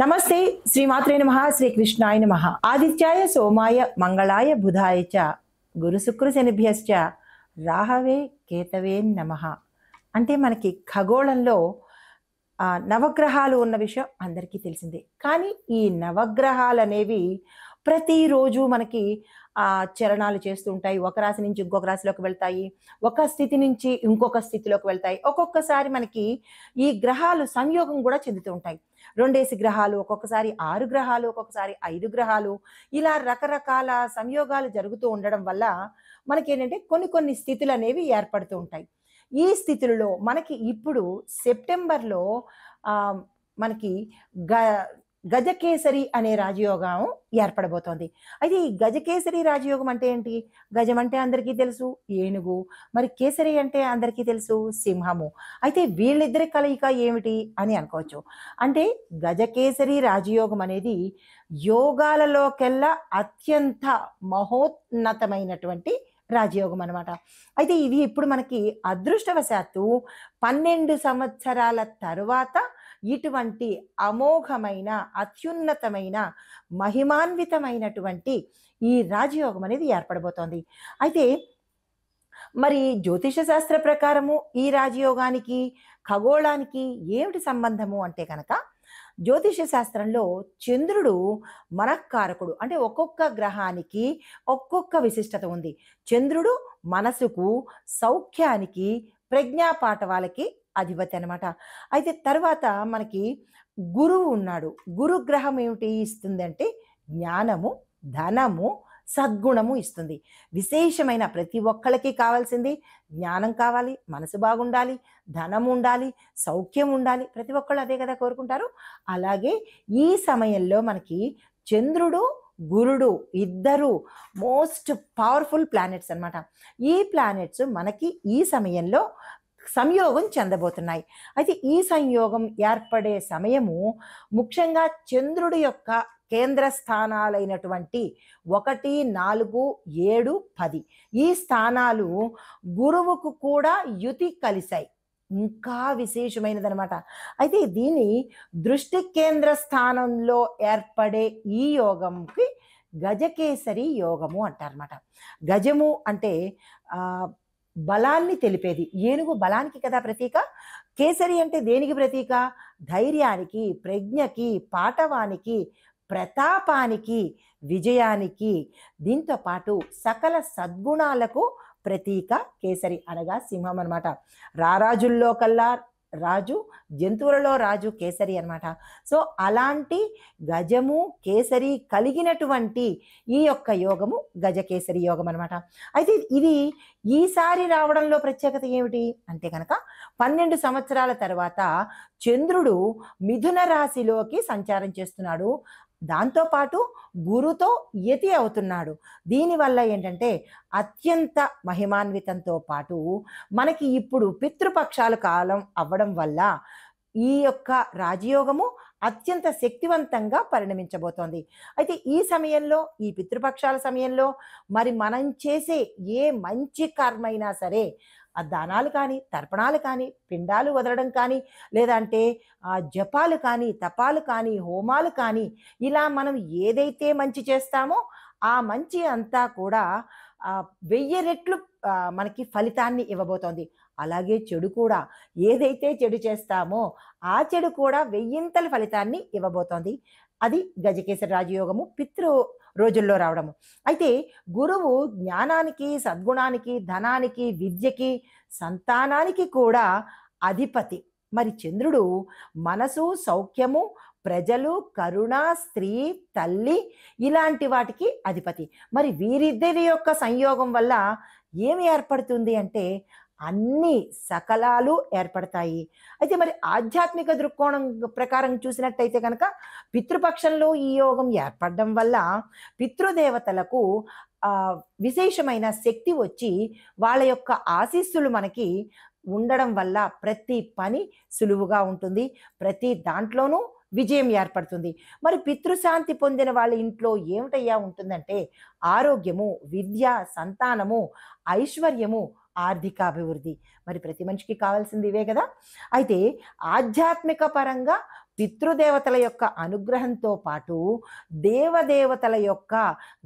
నమస్తే శ్రీమాత్రే నమః శ్రీకృష్ణాయ నమః ఆదిత్యాయ సోమాయ మంగళాయ బుధాయ చ గురు శుక్ర శనిభ్యశ్చ రాహవే కేతవే నమః. అంటే మనకి ఖగోళంలో నవగ్రహాలు ఉన్న విషయం అందరికీ తెలిసిందే. కానీ ఈ నవగ్రహాలు అనేవి ప్రతిరోజు మనకి చలనాలు చేస్తూ ఉంటాయి. ఒక రాశి నుంచి ఇంకొక రాశిలోకి వెళ్తాయి, ఒక స్థితి నుంచి ఇంకొక స్థితిలోకి వెళ్తాయి. ఒక్కొక్కసారి మనకి ఈ గ్రహాలు సంయోగం కూడా చెందుతూ ఉంటాయి. రెండేసి గ్రహాలు, ఒక్కొక్కసారి 6 గ్రహాలు, ఒక్కొక్కసారి 5 గ్రహాలు, ఇలా రకరకాల సంయోగాలు జరుగుతూ ఉండడం వల్ల మనకేంటంటే కొన్ని స్థితులు అనేవి ఏర్పడుతూ ఉంటాయి. ఈ స్థితులలో మనకి ఇప్పుడు సెప్టెంబర్లో మనకి గజకేసరి అనే రాజయోగం ఏర్పడబోతోంది. అయితే ఈ గజకేసరి రాజయోగం అంటే ఏంటి? గజం అంటే అందరికీ తెలుసు ఏనుగు, మరి కేసరి అంటే అందరికీ తెలుసు సింహము. అయితే వీళ్ళిద్దరి కలయిక ఏమిటి అని అనుకోవచ్చు. అంటే గజకేసరి రాజయోగం అనేది యోగాలలోకెల్లా అత్యంత మహోన్నతమైనటువంటి రాజయోగం అనమాట. అయితే ఇది ఇప్పుడు మనకి అదృష్టవశాత్తు 12 సంవత్సరాల తరువాత ఇటువంటి అమోఘమైన, అత్యున్నతమైన, మహిమాన్వితమైనటువంటి ఈ రాజయోగం అనేది ఏర్పడబోతోంది. అయితే మరి జ్యోతిష శాస్త్ర ప్రకారము ఈ రాజయోగానికి ఖగోళానికి ఏమిటి సంబంధము అంటే కనుక, జ్యోతిష శాస్త్రంలో చంద్రుడు మనఃకారకుడు. అంటే ఒక్కొక్క గ్రహానికి ఒక్కొక్క విశిష్టత ఉంది. చంద్రుడు మనసుకు, సౌఖ్యానికి, ప్రజ్ఞాపాఠవాలకి అధిపతి అనమాట. అయితే తర్వాత మనకి గురువు ఉన్నాడు. గురు గ్రహం ఏమిటి ఇస్తుందంటే జ్ఞానము, ధనము, సద్గుణము ఇస్తుంది. విశేషమైన ప్రతి ఒక్కళ్ళకి కావాల్సింది జ్ఞానం కావాలి, మనసు బాగుండాలి, ధనం ఉండాలి, సౌఖ్యం ఉండాలి. ప్రతి ఒక్కళ్ళు అదే కదా కోరుకుంటారు. అలాగే ఈ సమయంలో మనకి చంద్రుడు, గురుడు ఇద్దరు మోస్ట్ పవర్ఫుల్ ప్లానెట్స్ అన్నమాట. ఈ ప్లానెట్స్ మనకి ఈ సమయంలో సంయోగం చెందబోతున్నాయి. అయితే ఈ సంయోగం ఏర్పడే సమయము ముఖ్యంగా చంద్రుడి యొక్క కేంద్ర స్థానాలైనటువంటి 1, 4, 7, 10 ఈ స్థానాలు గురువుకు కూడా యుతి కలిశాయి. ఇంకా విశేషమైనదనమాట. అయితే దీని దృష్టి కేంద్ర స్థానంలో ఏర్పడే ఈ యోగంకి గజకేసరి యోగము అంటారన్నమాట. గజము అంటే బలాన్ని తెలిపేది. ఏనుగు బలానికి కదా ప్రతీక. కేసరి అంటే దేనికి ప్రతీక? ధైర్యానికి, ప్రజ్ఞకి, పాటవానికి, ప్రతాపానికి, విజయానికి, దీంతో పాటు సకల సద్గుణాలకు ప్రతీక కేసరి అనగా సింహం అనమాట. రారాజుల్లో కల్లా రాజు, జంతువులలో రాజు కేసరి అనమాట. సో అలాంటి గజము, కేసరి కలిగినటువంటి ఈ యొక్క యోగము గజకేసరి యోగం అనమాట. అయితే ఇది ఈసారి రావడంలో ప్రత్యేకత ఏమిటి అంటే కనుక 12 సంవత్సరాల తర్వాత చంద్రుడు మిథున రాశిలోకి సంచారం చేస్తున్నాడు. దాంతోపాటు గురుతో యతి అవుతున్నాడు. దీనివల్ల ఏంటంటే అత్యంత మహిమాన్వితంతో పాటు మనకి ఇప్పుడు పితృపక్షాల కాలం అవ్వడం వల్ల ఈ యొక్క రాజయోగము అత్యంత శక్తివంతంగా పరిణమించబోతోంది. అయితే ఈ సమయంలో, ఈ పితృపక్షాల సమయంలో మరి మనం చేసే ఏ మంచి కర్మైనా సరే, ఆ దానాలు కానీ, తర్పణాలు కానీ, పిండాలు వదలడం కానీ, లేదంటే జపాలు కానీ, తపాలు కానీ, హోమాలు కానీ, ఇలా మనం ఏదైతే మంచి చేస్తామో ఆ మంచి అంతా కూడా 1000 రెట్లు మనకి ఫలితాన్ని ఇవ్వబోతోంది. అలాగే చెడు కూడా, ఏదైతే చెడు చేస్తామో ఆ చెడు కూడా 1000ంతల ఫలితాన్ని ఇవ్వబోతోంది. అది గజకేసరి రాజయోగము పితృ రోజుల్లో రావడము. అయితే గురువు జ్ఞానానికి, సద్గుణానికి, ధనానికి, విద్యకి, సంతానానికి కూడా అధిపతి. మరి చంద్రుడు మనసు, సౌఖ్యము, ప్రజలు, కరుణ, స్త్రీ, తల్లి ఇలాంటి వాటికి అధిపతి. మరి వీరిద్దరి యొక్క సంయోగం వల్ల ఏమి ఏర్పడుతుంది అంటే అన్ని సకలాలు ఏర్పడతాయి. అయితే మరి ఆధ్యాత్మిక దృక్కోణం ప్రకారం చూసినట్టయితే కనుక పితృపక్షంలో ఈ యోగం ఏర్పడడం వల్ల పితృదేవతలకు విశేషమైన శక్తి వచ్చి వాళ్ళ యొక్క ఆశీస్సులు మనకి ఉండడం వల్ల ప్రతి పని సులువుగా ఉంటుంది. ప్రతి దాంట్లోనూ విజయం ఏర్పడుతుంది. మరి పితృశాంతి పొందిన వాళ్ళ ఇంట్లో ఏమిటయ్యా ఉంటుందంటే ఆరోగ్యము, విద్య, సంతానము, ఐశ్వర్యము, ఆర్థికాభివృద్ధి. మరి ప్రతి మనిషికి కావాల్సింది ఇవే కదా. అయితే ఆధ్యాత్మిక పరంగా పితృదేవతల యొక్క అనుగ్రహంతో పాటు దేవదేవతల యొక్క,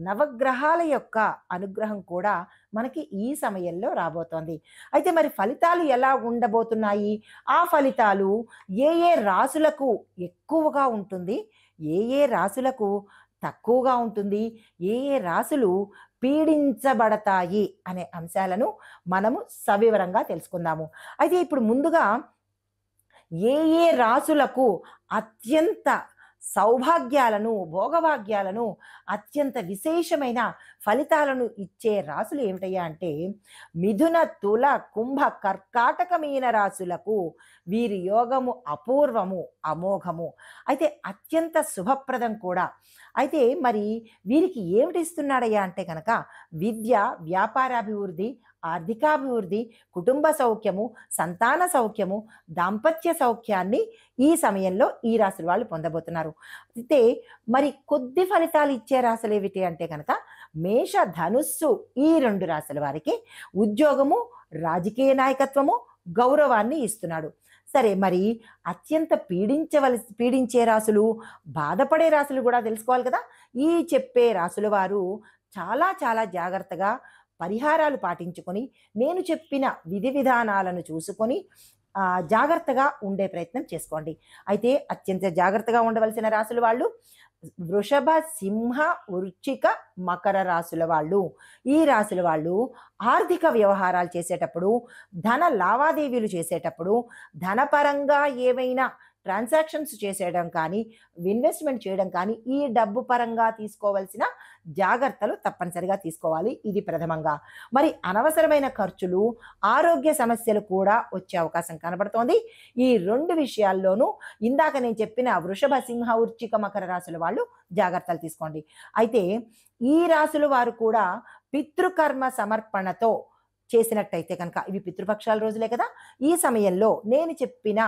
నవగ్రహాల యొక్క అనుగ్రహం కూడా మనకి ఈ సమయంలో రాబోతోంది. అయితే మరి ఫలితాలు ఎలా ఉండబోతున్నాయి? ఆ ఫలితాలు ఏ ఏ రాసులకు ఎక్కువగా ఉంటుంది, ఏ ఏ రాసులకు తక్కువగా ఉంటుంది, ఏ ఏ రాసులు పీడించబడతాయి అనే అంశాలను మనము సవివరంగా తెలుసుకుందాము. అయితే ఇప్పుడు ముందుగా ఏ ఏ రాసులకు అత్యంత సౌభాగ్యాలను, భోగభాగ్యాలను, అత్యంత విశేషమైన ఫలితాలను ఇచ్చే రాసులు ఏమిటయ్యా అంటే మిథున, తుల, కుంభ, కర్కాటక, మీన రాసులకు వీరి యోగము అపూర్వము, అమోఘము. అయితే అత్యంత శుభప్రదం కూడా. అయితే మరి వీరికి ఏమిటి ఇస్తున్నాడయ్యా అంటే కనుక విద్య, వ్యాపారాభివృద్ధి, ఆర్థికాభివృద్ధి, కుటుంబ సౌఖ్యము, సంతాన సౌఖ్యము, దాంపత్య సౌఖ్యాన్ని ఈ సమయంలో ఈ రాశుల వాళ్ళు పొందబోతున్నారు. అయితే మరి కొద్ది ఫలితాలు ఇచ్చే రాశులు ఏమిటి అంటే కనుక మేష, ధనుస్సు ఈ 2 రాశుల వారికి ఉద్యోగము, రాజకీయ నాయకత్వము, గౌరవాన్ని ఇస్తున్నాడు. సరే, మరి అత్యంత పీడించే రాశులు, బాధపడే రాశులు కూడా తెలుసుకోవాలి కదా. ఈ చెప్పే రాశుల వారు చాలా చాలా జాగ్రత్తగా పరిహారాలు పాటించుకొని, నేను చెప్పిన విధి విధానాలను చూసుకొని జాగ్రత్తగా ఉండే ప్రయత్నం చేసుకోండి. అయితే అత్యంత జాగ్రత్తగా ఉండవలసిన రాశుల వాళ్ళు వృషభ, సింహ, వృశ్చిక, మకర రాశుల వాళ్ళు. ఈ రాశుల వాళ్ళు ఆర్థిక వ్యవహారాలు చేసేటప్పుడు, ధన లావాదేవీలు చేసేటప్పుడు, ధనపరంగా ఏవైనా ట్రాన్సాక్షన్స్ చేసేయడం కానీ, ఇన్వెస్ట్మెంట్ చేయడం కానీ, ఈ డబ్బు పరంగా తీసుకోవాల్సిన జాగ్రత్తలు తప్పనిసరిగా తీసుకోవాలి. ఇది ప్రథమంగా. మరి అనవసరమైన ఖర్చులు, ఆరోగ్య సమస్యలు కూడా వచ్చే అవకాశం కనబడుతోంది. ఈ 2 విషయాల్లోనూ ఇందాక నేను చెప్పిన వృషభ, సింహ, వృశ్చిక, మకర రాశుల వాళ్ళు జాగ్రత్తలు తీసుకోండి. అయితే ఈ రాశుల వారు కూడా పితృకర్మ సమర్పణతో చేసినట్టయితే కనుక, ఇవి పితృపక్షాల రోజులే కదా, ఈ సమయంలో నేను చెప్పిన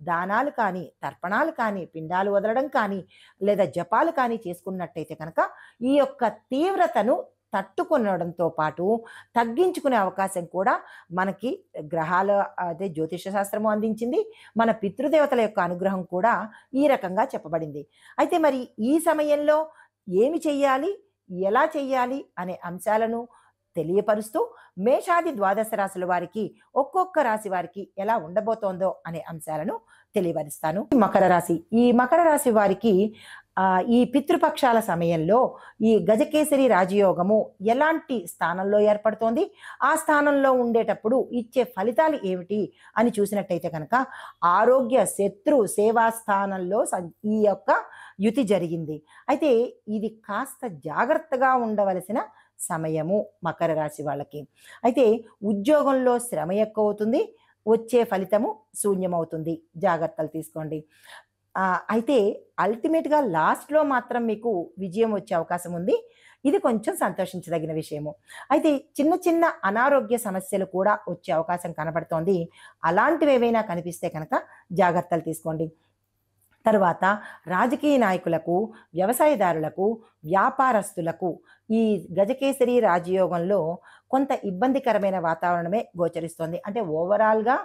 దానాలు కానీ, తర్పణాలు కానీ, పిండాలు వదలడం కానీ, లేదా జపాలు కానీ చేసుకున్నట్టయితే కనుక ఈ యొక్క తీవ్రతను తట్టుకొనడంతో పాటు తగ్గించుకునే అవకాశం కూడా మనకి గ్రహాల, అదే జ్యోతిష శాస్త్రము అందించింది. మన పితృదేవతల యొక్క అనుగ్రహం కూడా ఈ రకంగా చెప్పబడింది. అయితే మరి ఈ సమయంలో ఏమి చెయ్యాలి, ఎలా చెయ్యాలి అనే అంశాలను తెలియపరుస్తూ మేషాది ద్వాదశ రాశుల వారికి, ఒక్కొక్క రాశి వారికి ఎలా ఉండబోతోందో అనే అంశాలను తెలియపరుస్తాను. మకర రాశి. ఈ మకర రాశి వారికి ఈ పితృపక్షాల సమయంలో ఈ గజకేసరి రాజయోగము ఎలాంటి స్థానంలో ఏర్పడుతోంది, ఆ స్థానంలో ఉండేటప్పుడు ఇచ్చే ఫలితాలు ఏమిటి అని చూసినట్టయితే కనుక ఆరోగ్య, శత్రు, సేవా స్థానంలో ఈ యొక్క యుతి జరిగింది. అయితే ఇది కాస్త జాగ్రత్తగా ఉండవలసిన సమయము మకర రాశి వాళ్ళకి. అయితే ఉద్యోగంలో శ్రమ ఎక్కువ అవుతుంది, వచ్చే ఫలితము శూన్యమవుతుంది. జాగ్రత్తలు తీసుకోండి. అయితే అల్టిమేట్గా లాస్ట్లో మాత్రం మీకు విజయం వచ్చే అవకాశం ఉంది. ఇది కొంచెం సంతోషించదగిన విషయము. అయితే చిన్న చిన్న అనారోగ్య సమస్యలు కూడా వచ్చే అవకాశం కనబడుతోంది. అలాంటివి ఏవైనా కనిపిస్తే కనుక జాగ్రత్తలు తీసుకోండి. తరువాత రాజకీయ నాయకులకు, వ్యవసాయదారులకు, వ్యాపారస్తులకు ఈ గజకేసరి రాజయోగంలో కొంత ఇబ్బందికరమైన వాతావరణమే గోచరిస్తోంది. అంటే ఓవరాల్గా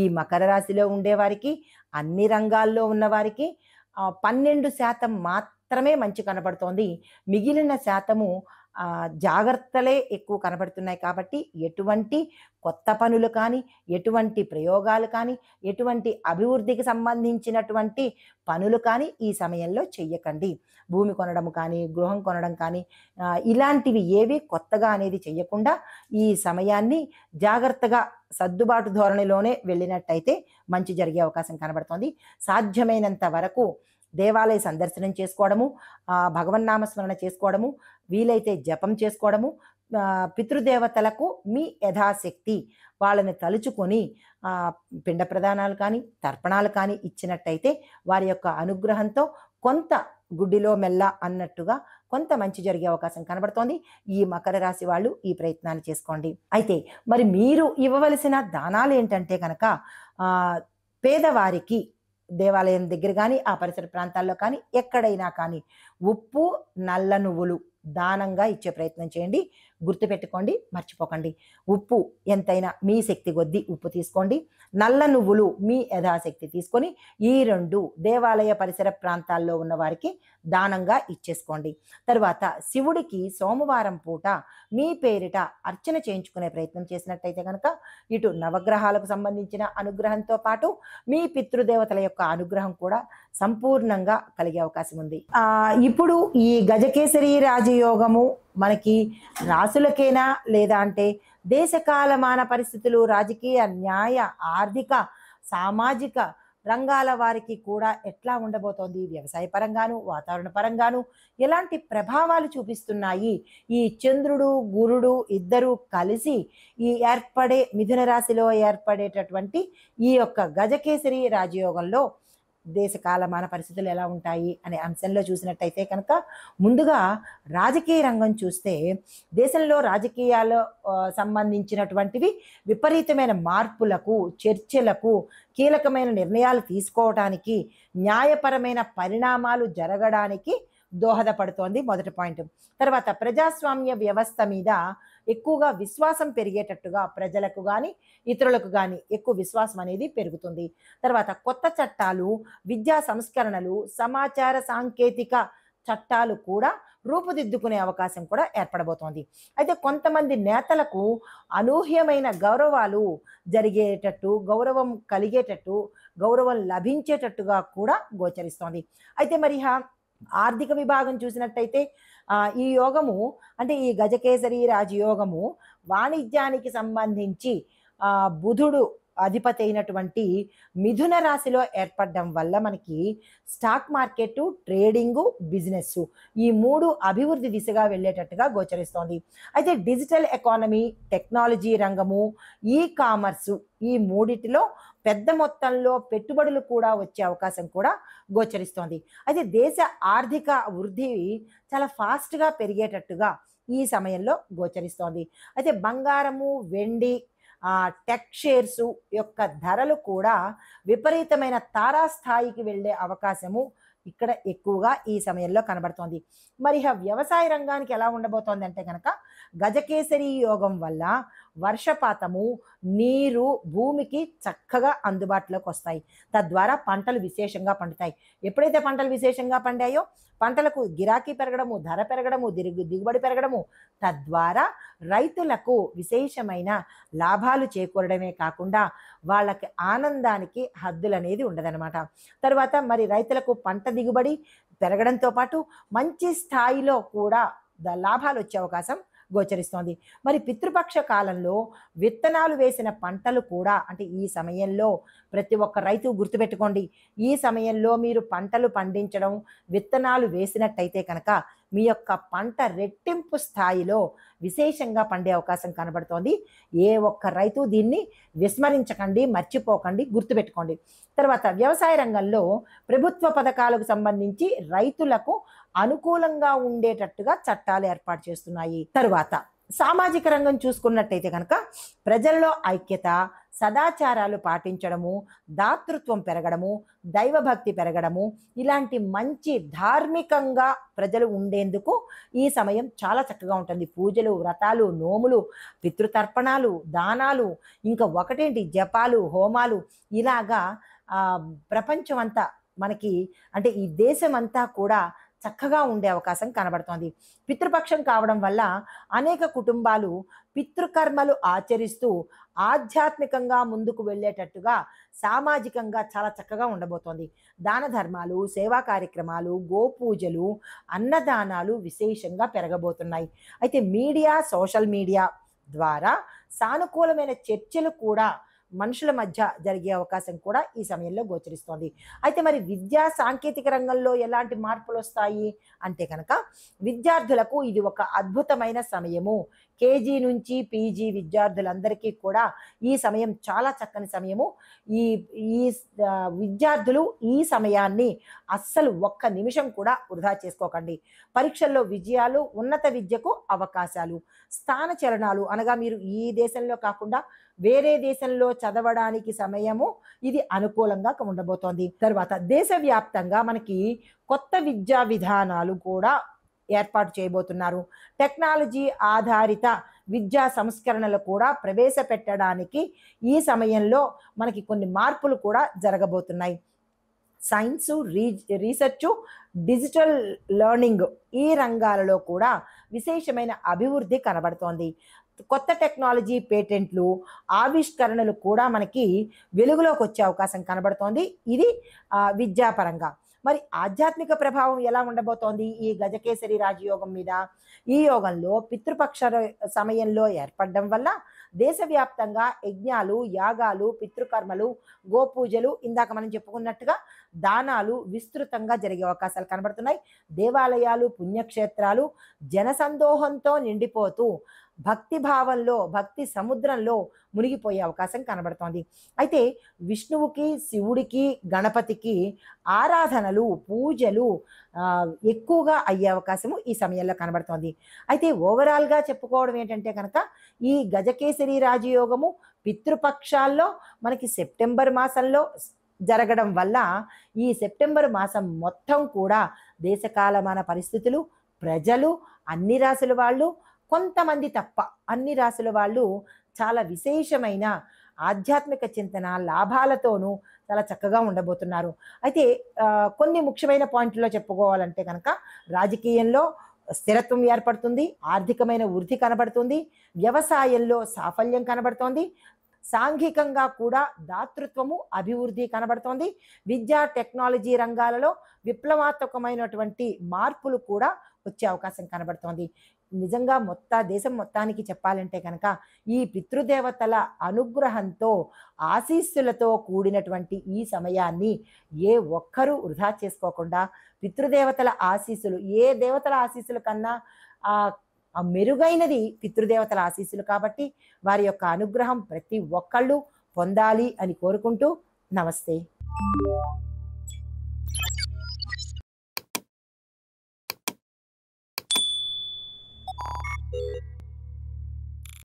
ఈ మకర రాశిలో ఉండేవారికి, అన్ని రంగాల్లో ఉన్నవారికి 12% మాత్రమే మంచి కనబడుతోంది. మిగిలిన శాతము జాగ్రత్తలే ఎక్కువ కనబడుతున్నాయి. కాబట్టి ఎటువంటి కొత్త పనులు కానీ, ఎటువంటి ప్రయోగాలు కానీ, ఎటువంటి అభివృద్ధికి సంబంధించినటువంటి పనులు కానీ ఈ సమయంలో చెయ్యకండి. భూమి కొనడం కానీ, గృహం కొనడం కానీ, ఇలాంటివి ఏవి కొత్తగా అనేది చెయ్యకుండా ఈ సమయాన్ని జాగ్రత్తగా సర్దుబాటు ధోరణిలోనే వెళ్ళినట్టయితే మంచి జరిగే అవకాశం కనబడుతోంది. సాధ్యమైనంత వరకు దేవాలయ సందర్శనం చేసుకోవడము, భగవన్నామస్మరణ చేసుకోవడము, వీలైతే జపం చేసుకోవడము, పితృదేవతలకు మీ యథాశక్తి వాళ్ళని తలుచుకొని పిండ ప్రదానాలు కానీ, తర్పణాలు కానీ ఇచ్చినట్టయితే వారి యొక్క అనుగ్రహంతో కొంత గుడ్డిలో మెల్ల అన్నట్టుగా కొంత మంచి జరిగే అవకాశం కనబడుతోంది. ఈ మకర రాశి వాళ్ళు ఈ ప్రయత్నాన్ని చేసుకోండి. అయితే మరి మీరు ఇవ్వవలసిన దానాలు ఏంటంటే కనుక పేదవారికి దేవాలయం దగ్గర కానీ, ఆ పరిసర ప్రాంతాల్లో కానీ, ఎక్కడైనా కానీ ఉప్పు, నల్ల నువ్వులు దానంగా ఇచ్చే ప్రయత్నం చేయండి. గుర్తుపెట్టుకోండి, మర్చిపోకండి. ఉప్పు ఎంతైనా మీ శక్తి కొద్దీ ఉప్పు తీసుకోండి. నల్ల నువ్వులు మీ యథాశక్తి తీసుకొని ఈ 2 దేవాలయ పరిసర ప్రాంతాల్లో ఉన్న వారికి దానంగా ఇచ్చేసుకోండి. తర్వాత శివుడికి సోమవారం పూట మీ పేరిట అర్చన చేయించుకునే ప్రయత్నం చేసినట్టయితే కనుక ఇటు నవగ్రహాలకు సంబంధించిన అనుగ్రహంతో పాటు మీ పితృదేవతల యొక్క అనుగ్రహం కూడా సంపూర్ణంగా కలిగే అవకాశం ఉంది. ఇప్పుడు ఈ గజకేసరి రాజయోగము మనకి రాసులకేనా, లేదా అంటే దేశకాలమాన పరిస్థితులు, రాజకీయ, న్యాయ, ఆర్థిక, సామాజిక రంగాల వారికి కూడా ఎట్లా ఉండబోతోంది, వ్యవసాయ పరంగాను వాతావరణ పరంగాను ఎలాంటి ప్రభావాలు చూపిస్తున్నాయి, ఈ చంద్రుడు గురుడు ఇద్దరు కలిసి ఈ ఏర్పడే మిథున రాశిలో ఏర్పడేటటువంటి ఈ యొక్క గజకేసరి రాజయోగంలో దేశకాలమాన పరిస్థితులు ఎలా ఉంటాయి అనే అంశంలో చూసినట్టయితే కనుక ముందుగా రాజకీయ రంగం చూస్తే దేశంలో రాజకీయాలు సంబంధించినటువంటివి విపరీతమైన మార్పులకు, చర్చలకు, కీలకమైన నిర్ణయాలు తీసుకోవడానికి, న్యాయపరమైన పరిణామాలు జరగడానికి దోహదపడుతోంది మొదటి పాయింట్. తర్వాత ప్రజాస్వామ్య వ్యవస్థ మీద ఎక్కువగా విశ్వాసం పెరిగేటట్టుగా ప్రజలకు కానీ ఇతరులకు కానీ ఎక్కువ విశ్వాసం అనేది పెరుగుతుంది. తర్వాత కొత్త చట్టాలు, విద్యా సంస్కరణలు, సమాచార సాంకేతిక చట్టాలు కూడా రూపుదిద్దుకునే అవకాశం కూడా ఏర్పడబోతోంది. అయితే కొంతమంది నేతలకు అనూహ్యమైన గౌరవాలు జరిగేటట్టు, గౌరవం కలిగేటట్టు, గౌరవం లభించేటట్టుగా కూడా గోచరిస్తోంది. అయితే మరి ఆర్థిక విభాగం చూసినట్టయితే ఈ యోగము అంటే ఈ గజకేసరి రాజయోగము వాణిజ్యానికి సంబంధించి బుధుడు అధిపతి అయినటువంటి మిథున రాశిలో ఏర్పడడం వల్ల మనకి స్టాక్ మార్కెట్, ట్రేడింగు, బిజినెస్ ఈ 3 అభివృద్ధి దిశగా వెళ్ళేటట్టుగా గోచరిస్తోంది. అయితే డిజిటల్ ఎకానమీ, టెక్నాలజీ రంగము, ఈ కామర్సు ఈ మూడిటిలో పెద్ద మొత్తంలో పెట్టుబడులు కూడా వచ్చే అవకాశం కూడా గోచరిస్తోంది. అయితే దేశ ఆర్థిక వృద్ధి చాలా ఫాస్ట్గా పెరిగేటట్టుగా ఈ సమయంలో గోచరిస్తోంది. అయితే బంగారము, వెండి, టెక్ షేర్స్ యొక్క ధరలు కూడా విపరీతమైన తారాస్థాయికి వెళ్ళే అవకాశము ఇక్కడ ఎక్కువగా ఈ సమయంలో కనబడుతోంది. మరి వ్యవసాయ రంగానికి ఎలా ఉండబోతోంది అంటే కనుక గజకేసరి యోగం వల్ల వర్షపాతము, నీరు భూమికి చక్కగా అందుబాటులోకి వస్తాయి. తద్వారా పంటలు విశేషంగా పండుతాయి. ఎప్పుడైతే పంటలు విశేషంగా పండాయో పంటలకు గిరాకీ పెరగడము, ధర పెరగడము, దిగుబడి పెరగడము, తద్వారా రైతులకు విశేషమైన లాభాలు చేకూరడమే కాకుండా వాళ్ళకి ఆనందానికి హద్దులు అనేది ఉండదన్నమాట. తర్వాత మరి రైతులకు పంట దిగుబడి పెరగడంతో పాటు మంచి స్థాయిలో కూడా లాభాలు వచ్చే అవకాశం గోచరిస్తోంది. మరి పితృపక్ష కాలంలో విత్తనాలు వేసిన పంటలు కూడా అంటే ఈ సమయంలో ప్రతి ఒక్క రైతు గుర్తుపెట్టుకోండి, ఈ సమయంలో మీరు పంటలు పండించడం, విత్తనాలు వేసినట్టయితే కనుక మీ యొక్క పంట రెట్టింపు స్థాయిలో విశేషంగా పండే అవకాశం కనబడుతోంది. ఏ ఒక్క రైతు దీన్ని విస్మరించకండి, మర్చిపోకండి, గుర్తుపెట్టుకోండి. తర్వాత వ్యవసాయ రంగంలో ప్రభుత్వ పథకాలకు సంబంధించి రైతులకు అనుకూలంగా ఉండేటట్టుగా చట్టాలు ఏర్పాటు చేస్తున్నాయి. తరువాత సామాజిక రంగం చూసుకున్నట్టయితే కనుక ప్రజల్లో ఐక్యత, సదాచారాలు పాటించడము, దాతృత్వం పెరగడము, దైవభక్తి పెరగడము, ఇలాంటి మంచి ధార్మికంగా ప్రజలు ఉండేందుకు ఈ సమయం చాలా చక్కగా ఉంటుంది. పూజలు, వ్రతాలు, నోములు, పితృతర్పణాలు, దానాలు, ఇంకా ఒకటేంటి జపాలు, హోమాలు, ఇలాగా ప్రపంచం అంతా మనకి అంటే ఈ దేశం అంతా కూడా చక్కగా ఉండే అవకాశం కనబడుతోంది. పితృపక్షం కావడం వల్ల అనేక కుటుంబాలు పితృకర్మలు ఆచరిస్తూ ఆధ్యాత్మికంగా ముందుకు వెళ్ళేటట్టుగా సామాజికంగా చాలా చక్కగా ఉండబోతోంది. దాన ధర్మాలు, సేవా కార్యక్రమాలు, గోపూజలు, అన్నదానాలు విశేషంగా పెరగబోతున్నాయి. అయితే మీడియా, సోషల్ మీడియా ద్వారా సానుకూలమైన చర్చలు కూడా మనుషుల మధ్య జరిగే అవకాశం కూడా ఈ సమయంలో గోచరిస్తోంది. అయితే మరి విద్యా సాంకేతిక రంగంలో ఎలాంటి మార్పులు వస్తాయి అంటే కనుక విద్యార్థులకు ఇది ఒక అద్భుతమైన సమయము. కేజీ నుంచి పీజీ విద్యార్థులందరికీ కూడా ఈ సమయం చాలా చక్కని సమయము. ఈ ఈ విద్యార్థులు ఈ సమయాన్ని అస్సలు ఒక్క నిమిషం కూడా వృధా చేసుకోకండి. పరీక్షల్లో విజయాలు, ఉన్నత విద్యకు అవకాశాలు, స్థాన చలనాలు అనగా మీరు ఈ దేశంలో కాకుండా వేరే దేశంలో చదవడానికి సమయము ఇది అనుకూలంగా ఉండబోతోంది. తర్వాత దేశవ్యాప్తంగా మనకి కొత్త విద్యా విధానాలు కూడా ఏర్పాటు చేయబోతున్నారు. టెక్నాలజీ ఆధారిత విద్యా సంస్కరణలు కూడా ప్రవేశపెట్టడానికి ఈ సమయంలో మనకి కొన్ని మార్పులు కూడా జరగబోతున్నాయి. సైన్సు, రీసెర్చు, డిజిటల్ లెర్నింగ్ ఈ రంగాలలో కూడా విశేషమైన అభివృద్ధి కనబడుతోంది. కొత్త టెక్నాలజీ పేటెంట్లు, ఆవిష్కరణలు కూడా మనకి వెలుగులోకి వచ్చే అవకాశం కనబడుతోంది. ఇది విద్యాపరంగా. మరి ఆధ్యాత్మిక ప్రభావం ఎలా ఉండబోతోంది ఈ గజకేసరి రాజయోగం మీద? ఈ యోగంలో పితృపక్ష సమయంలో ఏర్పడడం వల్ల దేశవ్యాప్తంగా యజ్ఞాలు, యాగాలు, పితృకర్మలు, గోపూజలు, ఇందాక మనం చెప్పుకున్నట్టుగా దానాలు విస్తృతంగా జరిగే అవకాశాలు కనబడుతున్నాయి. దేవాలయాలు, పుణ్యక్షేత్రాలు జనసందోహంతో నిండిపోతూ భక్తి భావంలో, భక్తి సముద్రంలో మునిగిపోయే అవకాశం కనబడుతోంది. అయితే విష్ణువుకి, శివుడికి, గణపతికి ఆరాధనలు, పూజలు ఎక్కువగా అయ్యే అవకాశము ఈ సమయంలో కనబడుతోంది. అయితే ఓవరాల్గా చెప్పుకోవడం ఏంటంటే కనుక ఈ గజకేసరి రాజయోగము పితృపక్షాల్లో మనకి సెప్టెంబర్ మాసంలో జరగడం వల్ల ఈ సెప్టెంబర్ మాసం మొత్తం కూడా దేశకాలమాన పరిస్థితులు, ప్రజలు, అన్ని రాసుల వాళ్ళు, కొంతమంది తప్ప అన్ని రాసుల వాళ్ళు చాలా విశేషమైన ఆధ్యాత్మిక చింతన, లాభాలతోనూ చాలా చక్కగా ఉండబోతున్నారు. అయితే కొన్ని ముఖ్యమైన పాయింట్లో చెప్పుకోవాలంటే కనుక రాజకీయంలో స్థిరత్వం ఏర్పడుతుంది, ఆర్థికమైన వృద్ధి కనబడుతుంది, వ్యవసాయంలో సాఫల్యం కనబడుతోంది, సాంఘికంగా కూడా దాతృత్వము, అభివృద్ధి కనబడుతోంది, విద్యా, టెక్నాలజీ రంగాలలో విప్లవాత్మకమైనటువంటి మార్పులు కూడా వచ్చే అవకాశం కనబడుతోంది. నిజంగా దేశం మొత్తానికి చెప్పాలంటే కనుక ఈ పితృదేవతల అనుగ్రహంతో, ఆశీస్సులతో కూడినటువంటి ఈ సమయాన్ని ఏ ఒక్కరూ వృధా చేసుకోకుండా పితృదేవతల ఆశీస్సులు, ఏ దేవతల ఆశీస్సుల కన్నా మెరుగైనది పితృదేవతల ఆశీస్సులు కాబట్టి వారి యొక్క అనుగ్రహం ప్రతి ఒక్కళ్ళు పొందాలి అని కోరుకుంటూ నమస్తే.